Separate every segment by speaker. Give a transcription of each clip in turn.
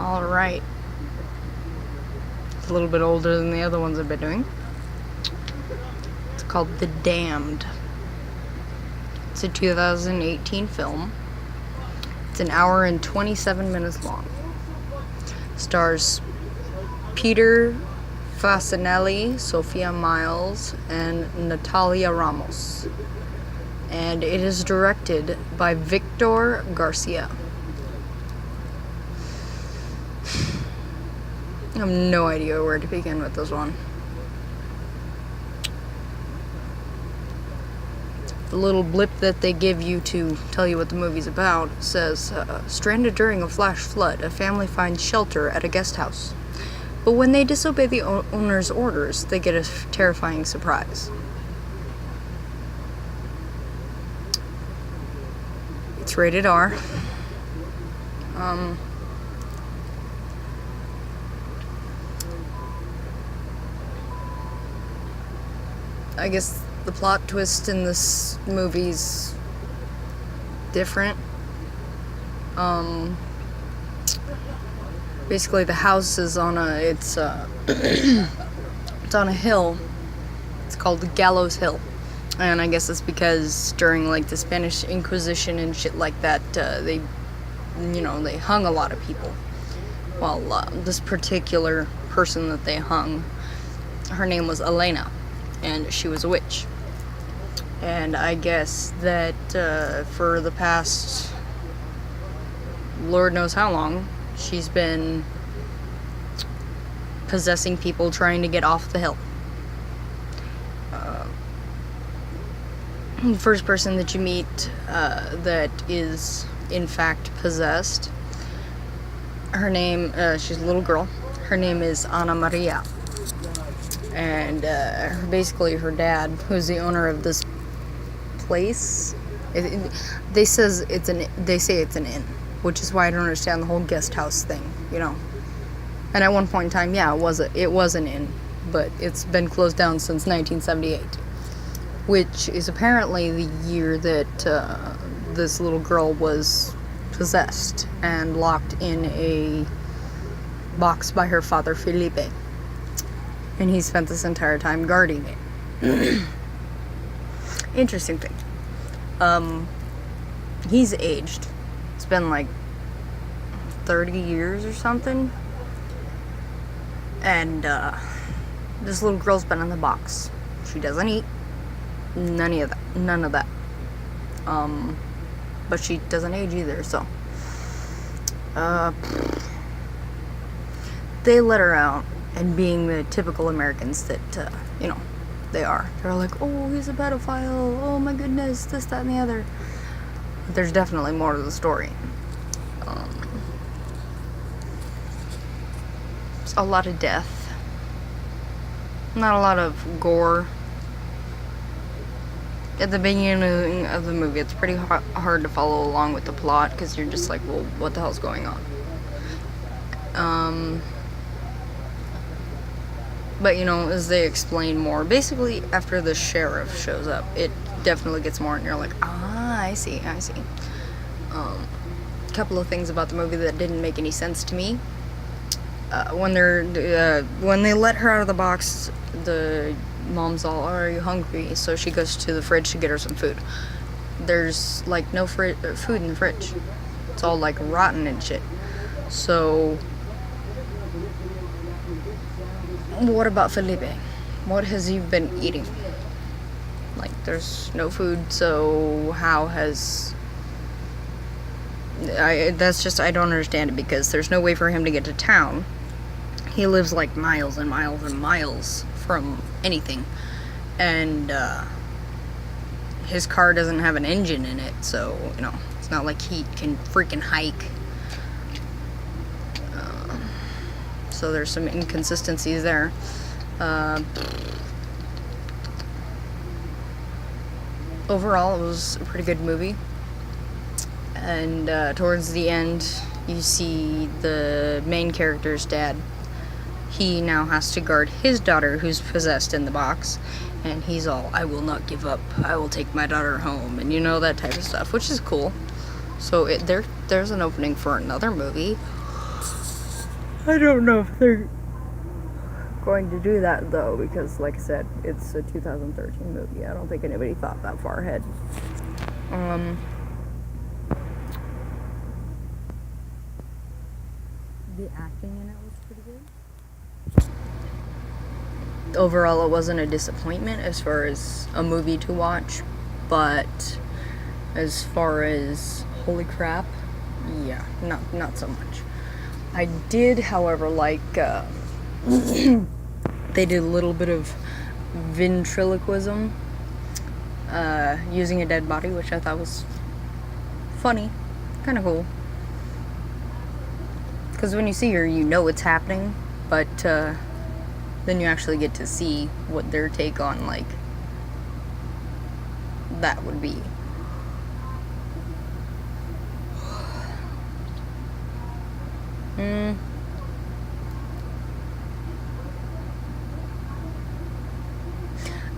Speaker 1: Alright. It's a little bit older than the other ones I've been doing. It's called The Damned. It's a 2018 film. It's an hour and 27 minutes long. Stars Peter Facinelli, Sophia Myles, and Natalia Ramos. And it is directed by Victor Garcia. I have no idea where to begin with this one. The little blip that they give you to tell you what the movie's about says, stranded during a flash flood, a family finds shelter at a guest house. But when they disobey the owner's orders, they get a terrifying surprise. It's rated R. I guess the plot twist in this movie's different. Basically the house is on it's on a hill. It's called the Gallows Hill. And I guess it's because during like the Spanish Inquisition and shit like that, they hung a lot of people. Well, this particular person that they hung, her name was Elena, and she was a witch. And I guess that for the past Lord knows how long, she's been possessing people trying to get off the hill. The first person that you meet that is in fact possessed, her name, she's a little girl, her name is Ana Maria. And basically her dad, who's the owner of this place, they say it's an inn, which is why I don't understand the whole guest house thing, And at one point in time, yeah, it was an inn, but it's been closed down since 1978, which is apparently the year that this little girl was possessed and locked in a box by her father, Felipe. And he spent this entire time guarding it. Interesting thing. He's aged. It's been like 30 years or something. And this little girl's been in the box. She doesn't eat. None of that. But she doesn't age either, so. They let her out. And being the typical Americans that, they are. They're like, oh, he's a pedophile. Oh my goodness, this, that, and the other. But there's definitely more to the story. There's a lot of death. Not a lot of gore. At the beginning of the movie, it's pretty hard to follow along with the plot, because you're just like, well, what the hell's going on? But, as they explain more, basically, after the sheriff shows up, it definitely gets more, and you're like, I see. A couple of things about the movie that didn't make any sense to me. When they let her out of the box, the mom's all, are you hungry? So she goes to the fridge to get her some food. There's, like, no food in the fridge. It's all, like, rotten and shit. So what about Felipe? What has he been eating? Like, there's no food, so how has... I don't understand it, because there's no way for him to get to town. He lives, like, miles and miles and miles from anything. And, his car doesn't have an engine in it, so, it's not like he can freaking hike. So there's some inconsistencies there. Overall, it was a pretty good movie. And towards the end, you see the main character's dad. He now has to guard his daughter, who's possessed in the box. And he's all, I will not give up. I will take my daughter home. And that type of stuff, which is cool. So there's an opening for another movie. I don't know if they're going to do that though, because like I said, it's a 2013 movie. I don't think anybody thought that far ahead. The acting in it was pretty good. Overall, it wasn't a disappointment as far as a movie to watch, but as far as holy crap, yeah, not so much. I did, however, like they did a little bit of ventriloquism using a dead body, which I thought was funny, kind of cool. Because when you see her, you know it's happening, but then you actually get to see what their take on, like, that would be.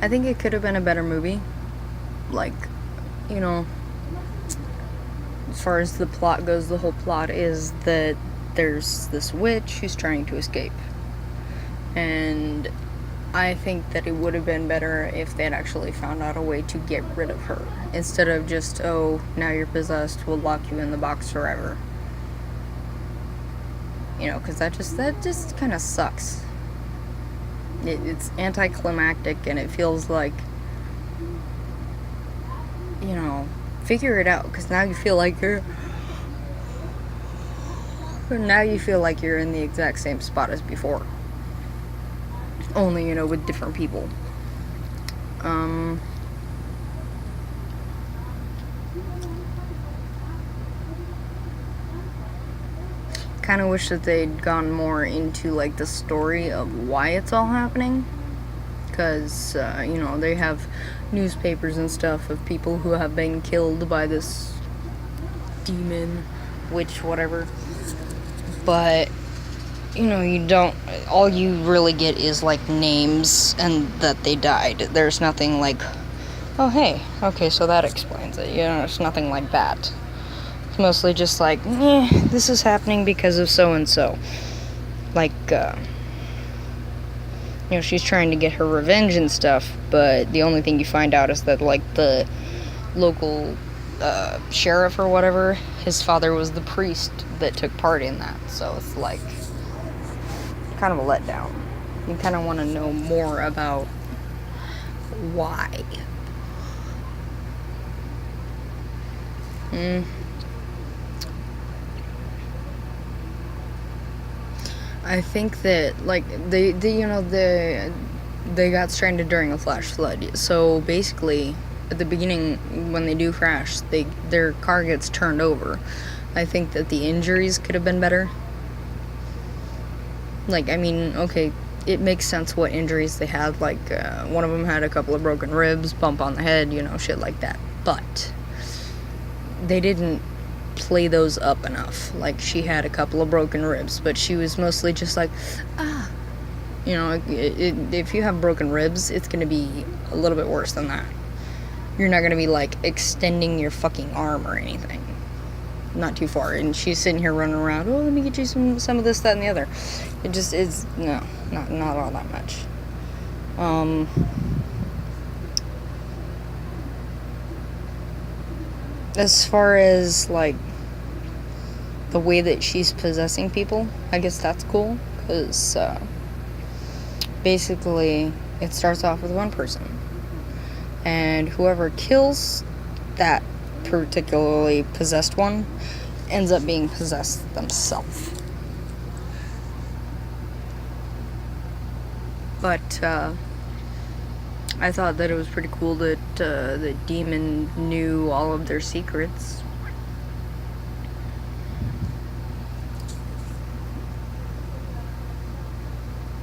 Speaker 1: I think it could have been a better movie. Like, you know, as far as the plot goes, the whole plot is that there's this witch who's trying to escape. And I think that it would have been better if they'd actually found out a way to get rid of her. Instead of just, oh, now you're possessed, we'll lock you in the box forever. You know, because that just kind of sucks. It's anticlimactic, and it feels like, you know, figure it out, because now you feel like you're in the exact same spot as before, only, you know, with different people. Kind of wish that they'd gone more into, like, the story of why it's all happening, because you know, they have newspapers and stuff of people who have been killed by this demon, witch, whatever, but, you know, you don't, all you really get is, like, names and that they died. There's nothing like, oh, hey, okay, so that explains it, you know, it's nothing like that. It's mostly just like, this is happening because of so-and-so. Like, you know, she's trying to get her revenge and stuff, but the only thing you find out is that, like, the local sheriff or whatever, his father was the priest that took part in that, so it's like kind of a letdown. You kind of want to know more about why. I think that, like, they got stranded during a flash flood. So basically, at the beginning, when they do crash, their car gets turned over. I think that the injuries could have been better. Like, I mean, okay, it makes sense what injuries they had. Like, one of them had a couple of broken ribs, bump on the head, you know, shit like that. But they didn't play those up enough. Like, she had a couple of broken ribs, but she was mostly just like, you know, if you have broken ribs, it's gonna be a little bit worse than that. You're not gonna be, like, extending your fucking arm or anything. Not too far. And she's sitting here running around, oh, let me get you some of this, that, and the other. It just is, no, not all that much. As far as, like, the way that she's possessing people, I guess that's cool, because basically it starts off with one person, and whoever kills that particularly possessed one ends up being possessed themselves. But I thought that it was pretty cool that the demon knew all of their secrets.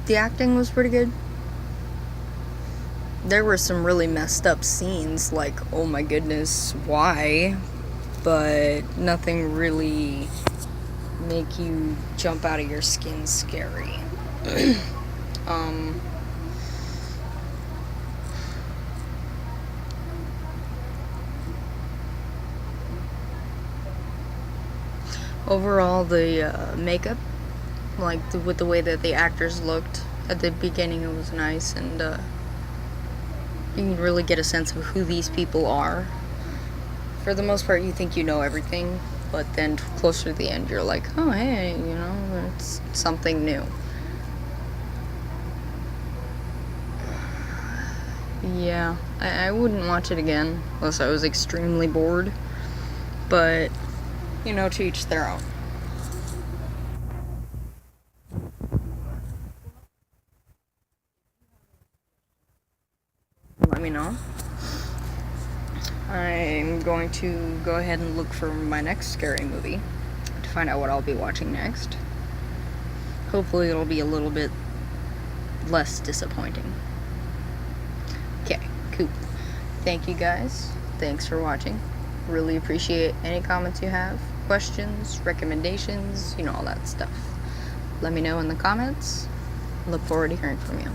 Speaker 1: The acting was pretty good. There were some really messed up scenes, like, oh my goodness, why? But nothing really make you jump out of your skin scary. Overall, the makeup Like, with the way that the actors looked at the beginning, it was nice, and you can really get a sense of who these people are. For the most part, you think you know everything, but then closer to the end, you're like, oh, hey, you know, it's something new. Yeah, I wouldn't watch it again unless I was extremely bored, but, you know, to each their own. Let me know. I'm going to go ahead and look for my next scary movie to find out what I'll be watching next. Hopefully it'll be a little bit less disappointing. Okay, cool. Thank you guys. Thanks for watching. Really appreciate any comments you have, questions, recommendations, you know, all that stuff. Let me know in the comments. Look forward to hearing from you.